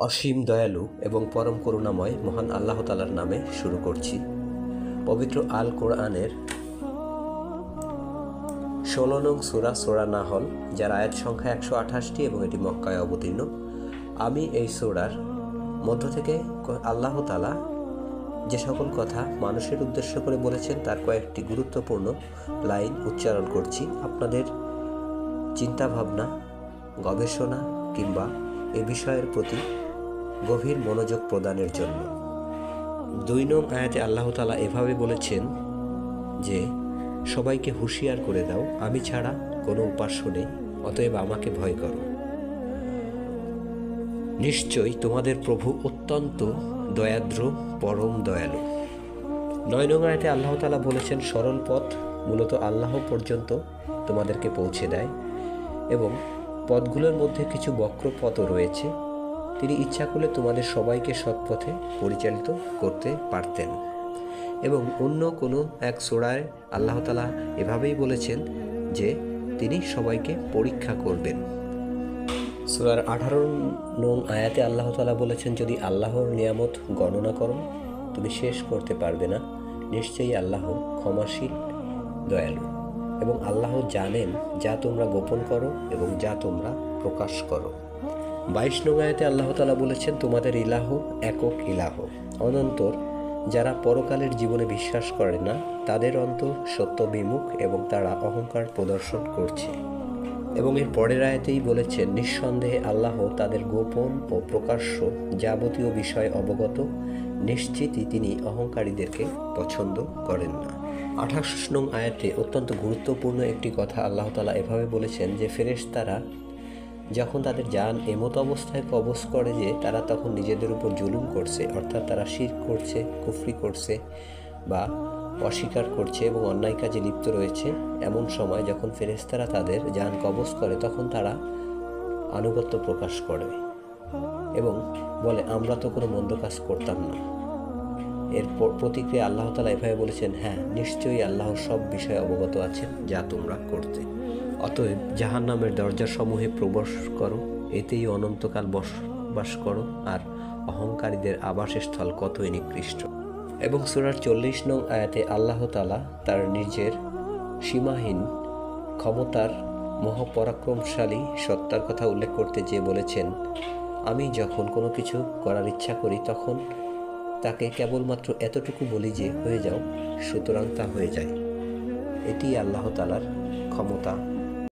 অসীম দয়ালু এবং পরম করুণাময় মহান আল্লাহ তাআলার নামে শুরু করছি। পবিত্র আল কোরআনের ১৬ নং সূরা নাহল, যার আয়াত সংখ্যা ১২৮টি এবং এটি মক্কায় অবতীর্ণ। আমি এই সূরার মধ্য থেকে আল্লাহ তাআলা যে সকল কথা মানুষের উদ্দেশ্য করে বলেছেন তার কয়েকটি গুরুত্বপূর্ণ লাইন উচ্চারণ করছি, আপনাদের চিন্তাভাবনা, গবেষণা কিংবা এ বিষয়ের প্রতি গভীর মনোযোগ প্রদানের জন্য। ২ নং আয়াতে আল্লাহ তাআলা এভাবে বলেছেন যে, সবাইকে হুঁশিয়ার করে দাও, আমি ছাড়া কোনো উপাস্য নেই, অতএব আমাকে ভয় করো। নিশ্চয়ই তোমাদের প্রভু অত্যন্ত দয়াদ্র, পরম দয়ালু। ৯ নং আয়াতে আল্লাহ তাআলা বলেছেন, সরল পথ মূলত আল্লাহ পর্যন্ত তোমাদেরকে পৌঁছে দেয় এবং পথগুলোর মধ্যে কিছু বক্র পথও রয়েছে। তিনি ইচ্ছা করলে তোমাদের সবাইকে সৎপথে পরিচালিত করতে পারতেন। এবং অন্য কোনো এক সূরায় আল্লাহ তাআলা এভাবেই বলেছেন যে তিনি সবাইকে পরীক্ষা করবেন। সূরার ১৮ নং আয়াতে আল্লাহ তাআলা বলেছেন, যদি আল্লাহর নিয়ামত গণনা করো তুমি শেষ করতে পারবে না, নিশ্চয়ই আল্লাহ ক্ষমাশীল, দয়ালু। এবং আল্লাহ জানেন যা তোমরা গোপন করো এবং যা তোমরা প্রকাশ করো। ২২ নং আয়াতে আল্লাহ তাআলা বলেছেন, তোমাদের ইলাহ একক ইলাহ, অনন্তর। যারা পরকালের জীবনে বিশ্বাস করে না তাদের অন্তর সত্য বিমুখ এবং তারা অহংকার প্রদর্শন করছে। এবং এর পরের আয়াতেই বলেছেন, নিঃসন্দেহে আল্লাহ তাদের গোপন ও প্রকাশ্য যাবতীয় বিষয় অবগত, নিশ্চিতই তিনি অহংকারীদেরকে পছন্দ করেন না। ২৮ নং আয়াতে অত্যন্ত গুরুত্বপূর্ণ একটি কথা আল্লাহ তাআলা এভাবে বলেছেন যে, ফেরেশতারা যখন তাদের জান এমত অবস্থায় কবজ করে যে তারা তখন নিজেদের উপর জুলুম করছে, অর্থাৎ তারা শিরক করছে, কুফরি করছে বা অস্বীকার করছে এবং অন্যায় কাজে লিপ্ত রয়েছে, এমন সময় যখন ফেরেশতারা তাদের জান কবজ করে তখন তারা আনুগত্য প্রকাশ করে এবং বলে, আমরা তো কোনো মন্দ কাজ করতাম না। এর প্রতিক্রিয়া আল্লাহ তাআলা এভাবে বলেছেন, হ্যাঁ, নিশ্চয়ই আল্লাহ সব বিষয়ে অবগত আছেন যা তোমরা করতে। অতএব জাহান্নামের দরজাসমূহে প্রবেশ করো, এতেই অনন্তকাল বসবাস করো, আর অহংকারীদের আবাসস্থল কতই নিকৃষ্ট। এবং সূরার ৪০ নং আয়াতে আল্লাহ তাআলা তার নিজের সীমাহীন ক্ষমতার মহাপরাক্রমশালী সত্তার কথা উল্লেখ করতে যেয়ে বলেছেন, আমি যখন কোনো কিছু করার ইচ্ছা করি তখন তাকে কেবলমাত্র এতটুকু বলি যে হয়ে যাও, সুতরাং তা হয়ে যায়। এটি আল্লাহ তাআলার ক্ষমতা